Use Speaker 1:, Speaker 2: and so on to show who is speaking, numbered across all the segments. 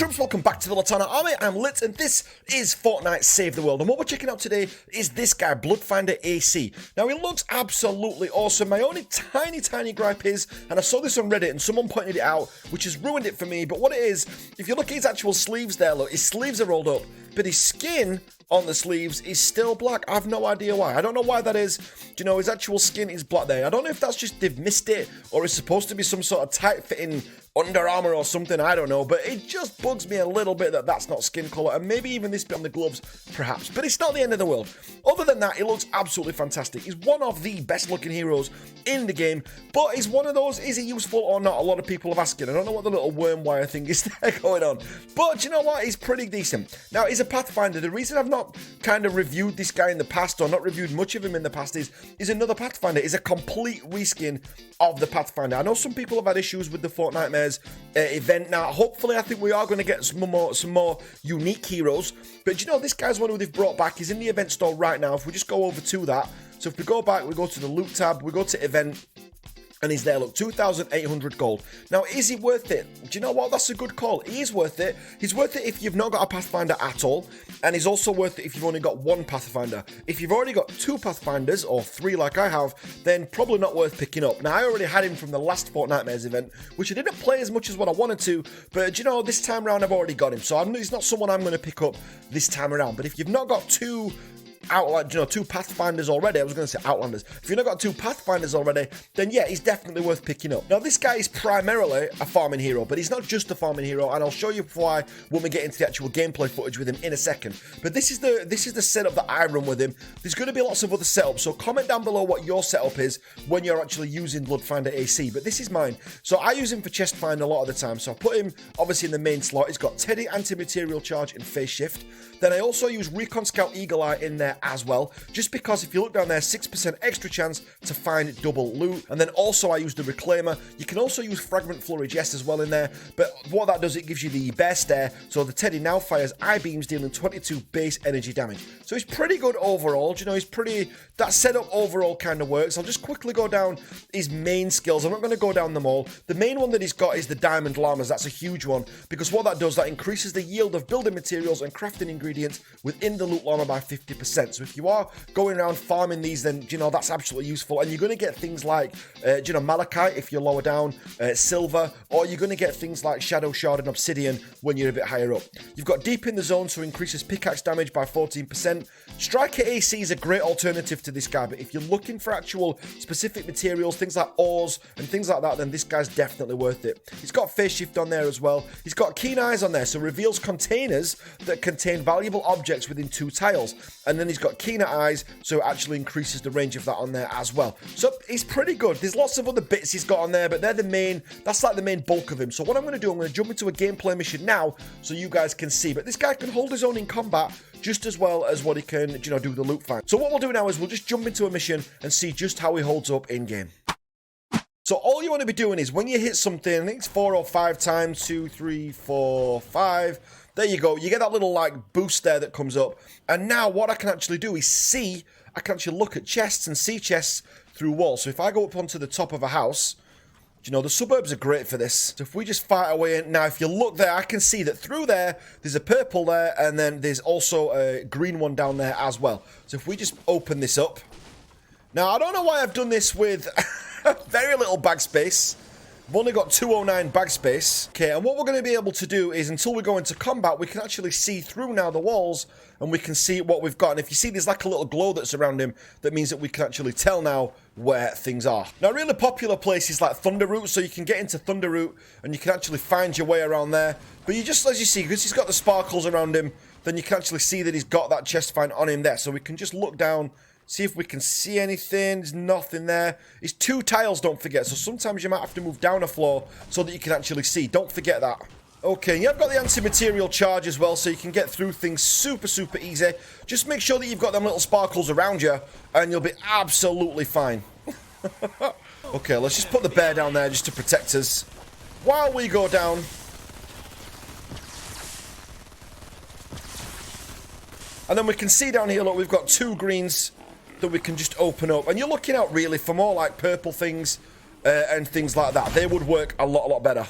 Speaker 1: troops, welcome back to the Latana Army. I'm Lit, and this is Fortnite Save the World. And what we're checking out today is this guy, Bloodfinder A.C. Now, he looks absolutely awesome. My only tiny gripe is, and I saw this on Reddit, and someone pointed it out, which has ruined it for me, but what it is, if you look at his actual sleeves there, look, his sleeves are rolled up, but his skin on the sleeves is still black. I have no idea why. I don't know why that is. Do you know, his actual skin is black there. I don't know if that's just they've missed it, or it's supposed to be some sort of tight-fitting Under Armour or something, I don't know, but it just bugs me a little bit that that's not skin colour, and maybe even this bit on the gloves, perhaps, but it's not the end of the world. Other than that, it looks absolutely fantastic. He's one of the best looking heroes in the game, but he's one of those, is he useful or not? A lot of people have asked. I don't know what the little worm wire thing is there going on, but you know what, he's pretty decent. Now, he's a Pathfinder. The reason I've not kind of reviewed this guy in the past, or not reviewed much of him in the past, is another Pathfinder. Is a complete reskin of the Pathfinder. I know some people have had issues with the Fortnitemares event. Now, hopefully, I think we are going to get some more unique heroes. But you know, this guy's one who they've brought back. He's in the event store right now. If we just go over to that, so if we go back, we go to the loot tab, we go to event, and he's there, look, 2,800 gold. Now, is he worth it? Do you know what? That's a good call. He is worth it. He's worth it if you've not got a Pathfinder at all, and he's also worth it if you've only got one Pathfinder. If you've already got two Pathfinders, or three like I have, then probably not worth picking up. Now, I already had him from the last Fortnitemares event, which I didn't play as much as what I wanted to, but you know, this time around I've already got him, so he's not someone I'm going to pick up this time around. But if you've not got two Pathfinders already. I was going to say Outlanders. If you've not got two Pathfinders already, then yeah, he's definitely worth picking up. Now, this guy is primarily a farming hero, but he's not just a farming hero, and I'll show you why when we get into the actual gameplay footage with him in a second. But this is the setup that I run with him. There's going to be lots of other setups, so comment down below what your setup is when you're actually using Bloodfinder AC. But this is mine. So I use him for chest find a lot of the time. So I put him obviously in the main slot. He's got Teddy, anti-material charge, and phase shift. Then I also use Recon Scout Eagle Eye in there as well, just because if you look down there, 6% extra chance to find double loot. And then also I use the Reclaimer. You can also use Fragment Flurry Jest as well in there, but what that does, it gives you the bear stare. So the Teddy now fires eye beams, dealing 22 base energy damage. So he's pretty good overall. Do you know, he's pretty, that setup overall kind of works. I'll just quickly go down his main skills. I'm not going to go down them all. The main one that he's got is the Diamond Llamas. That's a huge one, because what that does, that increases the yield of building materials and crafting ingredients within the loot llama by 50%. So if you are going around farming these, then you know that's absolutely useful, and you're going to get things like you know, malachite if you're lower down, silver, or you're going to get things like shadow shard and obsidian when you're a bit higher up. You've got deep in the zone, so increases pickaxe damage by 14%. Striker AC is a great alternative to this guy, but if you're looking for actual specific materials, things like ores and things like that, then this guy's definitely worth it. He's got phase shift on there as well. He's got keen eyes on there, so reveals containers that contain valuable objects within 2 tiles, and then he's got keener eyes, so it actually increases the range of that on there as well. So he's pretty good. There's lots of other bits he's got on there, but they're the main, that's like the main bulk of him. So what I'm going to do, I'm going to jump into a gameplay mission now so you guys can see, but this guy can hold his own in combat just as well as what he can, you know, do the loot find. So what we'll do now is we'll just jump into a mission and see just how he holds up in game. So all you want to be doing is when you hit something, I think it's 4 or 5 times, 2, 3, 4, 5. There you go. You get that little like boost there that comes up. And now what I can actually do is see, I can actually look at chests and see chests through walls. So if I go up onto the top of a house, you know, the suburbs are great for this. So if we just fight away, now if you look there, I can see that through there, there's a purple there, and then there's also a green one down there as well. So if we just open this up. Now, I don't know why I've done this with very little bag space. I've only got 209 bag space. Okay, and what we're going to be able to do is, until we go into combat, we can actually see through now the walls, and we can see what we've got. And if you see there's like a little glow that's around him, that means that we can actually tell now where things are. Now, really popular places like Thunder Root, so you can get into Thunder Root, and you can actually find your way around there. But you just, as you see, because he's got the sparkles around him, then you can actually see that he's got that chest find on him there. So we can just look down, see if we can see anything. There's nothing there. It's 2 tiles, don't forget. So sometimes you might have to move down a floor so that you can actually see. Don't forget that. Okay, you've got the anti-material charge as well, so you can get through things super easy. Just make sure that you've got them little sparkles around you, and you'll be absolutely fine. Okay, let's just put the bear down there just to protect us while we go down. And then we can see down here, look, we've got 2 greens that we can just open up, and you're looking out really for more like purple things and things like that. They would work a lot better.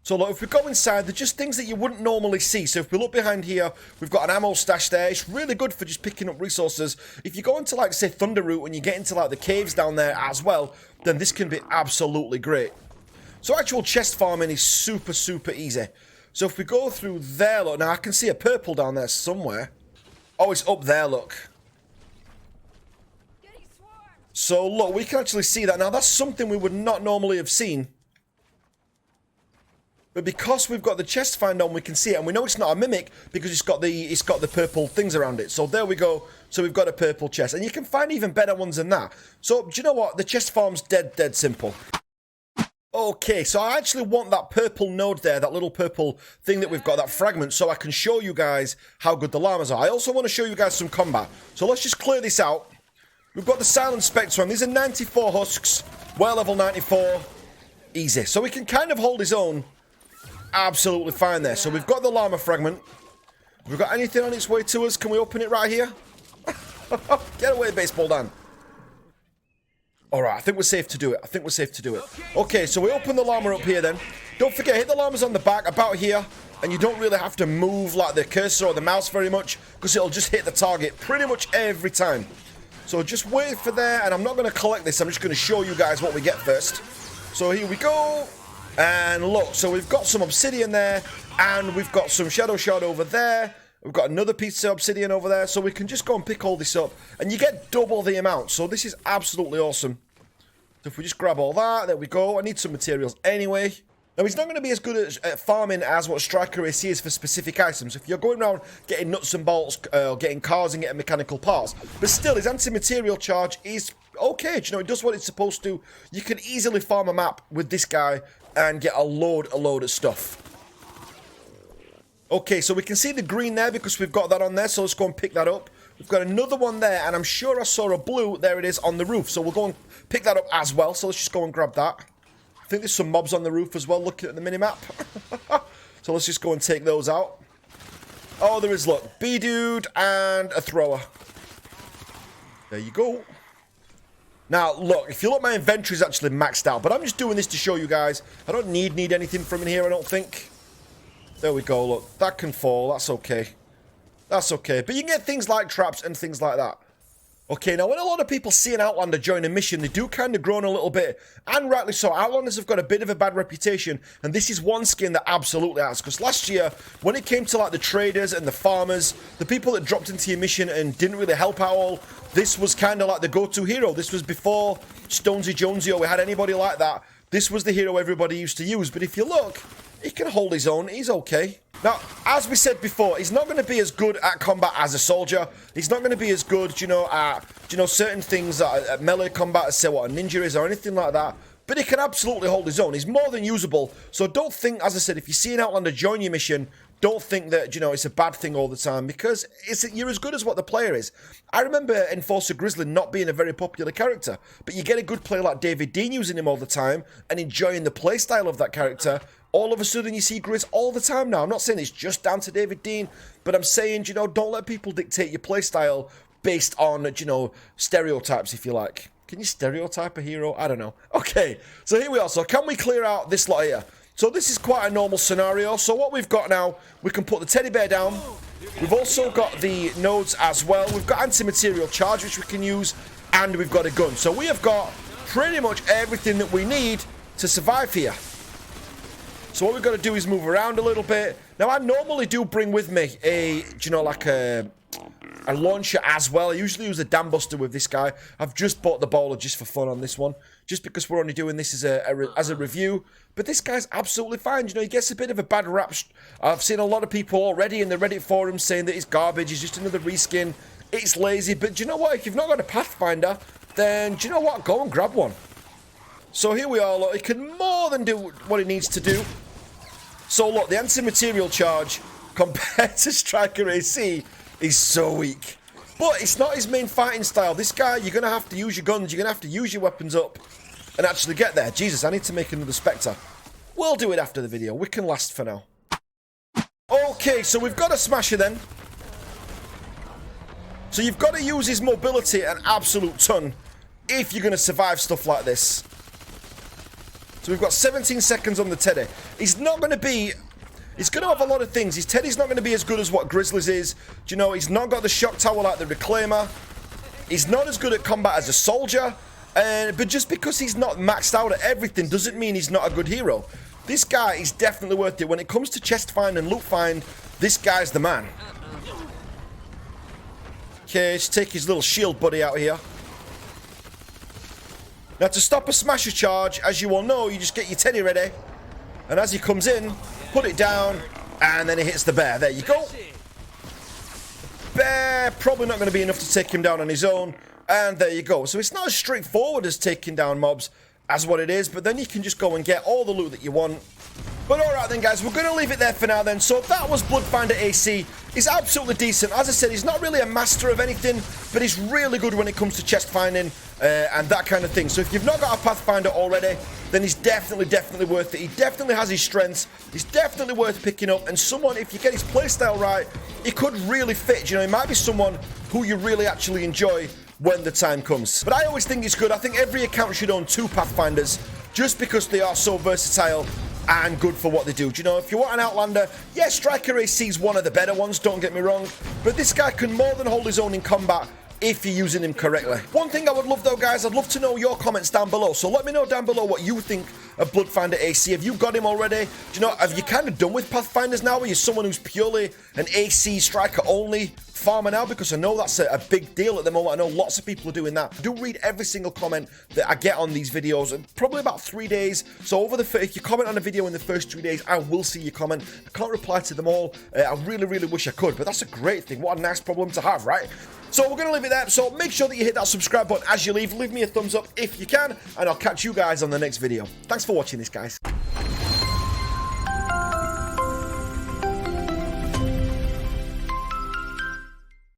Speaker 1: So look, if we go inside, they're just things that you wouldn't normally see. So if we look behind here, we've got an ammo stash there. It's really good for just picking up resources. If you go into, like, say, Thunder Root and you get into, like, the caves down there as well, then this can be absolutely great. So actual chest farming is super, super easy. So if we go through there, look, now I can see a purple down there somewhere. Oh, it's up there, look. So look, we can actually see that. Now that's something we would not normally have seen. But because we've got the chest find on, we can see it, and we know it's not a mimic because it's got the purple things around it. So there we go. So we've got a purple chest, and you can find even better ones than that. So do you know what? The chest farm's dead simple. Okay, so I actually want that purple node there, that little purple thing that we've got, that fragment, so I can show you guys how good the llamas are. I also want to show you guys some combat. So let's just clear this out. We've got the Silent Spectre on. These are 94 husks. We're level 94. Easy. So we can kind of hold his own. Absolutely fine there. So we've got the llama fragment. Have we got anything on its way to us? Can we open it right here? Get away, baseball Dan. Alright, I think we're safe to do it. Okay, so we open the llama up here then. Don't forget, hit the llamas on the back, about here. And you don't really have to move like the cursor or the mouse very much, because it'll just hit the target pretty much every time. So just wait for there, and I'm not going to collect this. I'm just going to show you guys what we get first. So here we go. And look, so we've got some obsidian there, and we've got some shadow shard over there. We've got another piece of obsidian over there, so we can just go and pick all this up, and you get double the amount. So this is absolutely awesome. So if we just grab all that, there we go. I need some materials anyway. Now, he's not going to be as good at farming as what Striker AC is for specific items. If you're going around getting nuts and bolts, getting cars and getting mechanical parts, but still, his anti-material charge is okay. Do you know, it does what it's supposed to. You can easily farm a map with this guy and get a load of stuff. Okay, so we can see the green there because we've got that on there, so let's go and pick that up. We've got another one there, and I'm sure I saw a blue, there it is, on the roof, so we'll go and pick that up as well, so let's just go and grab that. I think there's some mobs on the roof as well, looking at the minimap. So let's just go and take those out. Oh, there is, look, B-Dude and a thrower. There you go. Now, look, if you look, my inventory is actually maxed out, but I'm just doing this to show you guys. I don't need anything from in here, I don't think. There we go, look. That can fall, that's okay. That's okay. But you can get things like traps and things like that. Okay, now when a lot of people see an Outlander join a mission, they do kind of groan a little bit. And rightly so. Outlanders have got a bit of a bad reputation. And this is one skin that absolutely has. Because last year, when it came to like the traders and the farmers, the people that dropped into your mission and didn't really help out all, this was kind of like the go-to hero. This was before Stonesy Jonesy or we had anybody like that. This was the hero everybody used to use. But if you look, he can hold his own. He's okay. Now, as we said before, he's not going to be as good at combat as a soldier. He's not going to be as good, you know, at, certain things at melee combat as, say, what a ninja is or anything like that. But he can absolutely hold his own. He's more than usable. So don't think, as I said, if you see an Outlander join your mission, don't think that, it's a bad thing all the time, because you're as good as what the player is. I remember Enforcer Grizzly not being a very popular character, but you get a good player like David Dean using him all the time and enjoying the playstyle of that character. All of a sudden, you see Grizz all the time now. I'm not saying it's just down to David Dean, but I'm saying, don't let people dictate your playstyle based on, stereotypes, if you like. Can you stereotype a hero? I don't know. Okay, so here we are. So can we clear out this lot here? So this is quite a normal scenario. So what we've got now, we can put the teddy bear down. We've also got the nodes as well. We've got anti-material charge, which we can use, and we've got a gun. So we have got pretty much everything that we need to survive here. So what we've got to do is move around a little bit. Now, I normally do bring with me a launcher as well. I usually use a dam buster with this guy. I've just bought the bowler just for fun on this one, just because we're only doing this as a review. But this guy's absolutely fine. He gets a bit of a bad rap. I've seen a lot of people already in the Reddit forums saying that it's garbage, it's just another reskin, it's lazy. But do you know what? If you've not got a Pathfinder, then do you know what? Go and grab one. So here we are, look. It can more than do what it needs to do. So look, the anti-material charge compared to Striker AC is so weak. But it's not his main fighting style. This guy, you're going to have to use your guns, you're going to have to use your weapons up and actually get there. Jesus, I need to make another Spectre. We'll do it after the video. We can last for now. Okay, so we've got a Smasher then. So you've got to use his mobility an absolute ton if you're going to survive stuff like this. So we've got 17 seconds on the Teddy. He's not going to be... He's going to have a lot of things. His Teddy's not going to be as good as what Grizzly's is. Do you know, he's not got the shock tower like the Reclaimer. He's not as good at combat as a soldier. But just because he's not maxed out at everything doesn't mean he's not a good hero. This guy is definitely worth it. When it comes to chest find and loot find, this guy's the man. Okay, let's take his little shield buddy out here. Now, to stop a smasher charge, as you all know, you just get your Teddy ready. And as he comes in, put it down, and then he hits the bear. There you go. Bear, probably not going to be enough to take him down on his own. And there you go. So it's not as straightforward as taking down mobs as what it is, but then you can just go and get all the loot that you want. But alright then, guys, we're going to leave it there for now then. So that was Bloodfinder A.C. He's absolutely decent. As I said, he's not really a master of anything, but he's really good when it comes to chest finding and that kind of thing. So if you've not got a Pathfinder already, then he's definitely worth it. He definitely has his strengths. He's definitely worth picking up. And someone, if you get his playstyle right, he could really fit. You know, he might be someone who you really actually enjoy when the time comes. But I always think it's good. I think every account should own 2 Pathfinders just because they are so versatile and good for what they do. Do you know, if you want an Outlander, yeah, Striker AC is one of the better ones, don't get me wrong, but this guy can more than hold his own in combat if you're using him correctly. One thing I would love though, guys, I'd love to know your comments down below. So let me know down below what you think of Bloodfinder AC. Have you got him already? Do you know, have you kind of done with Pathfinders now? Are you someone who's purely an AC striker only farmer now? Because I know that's a big deal at the moment. I know lots of people are doing that. I do read every single comment that I get on these videos, and probably about 3 days. So if you comment on a video in the first 3 days, I will see your comment. I can't reply to them all. I really wish I could, but that's a great thing. What a nice problem to have, right? So we're going to leave it there. So make sure that you hit that subscribe button as you leave. Leave me a thumbs up if you can, and I'll catch you guys on the next video. Thanks for watching this, guys.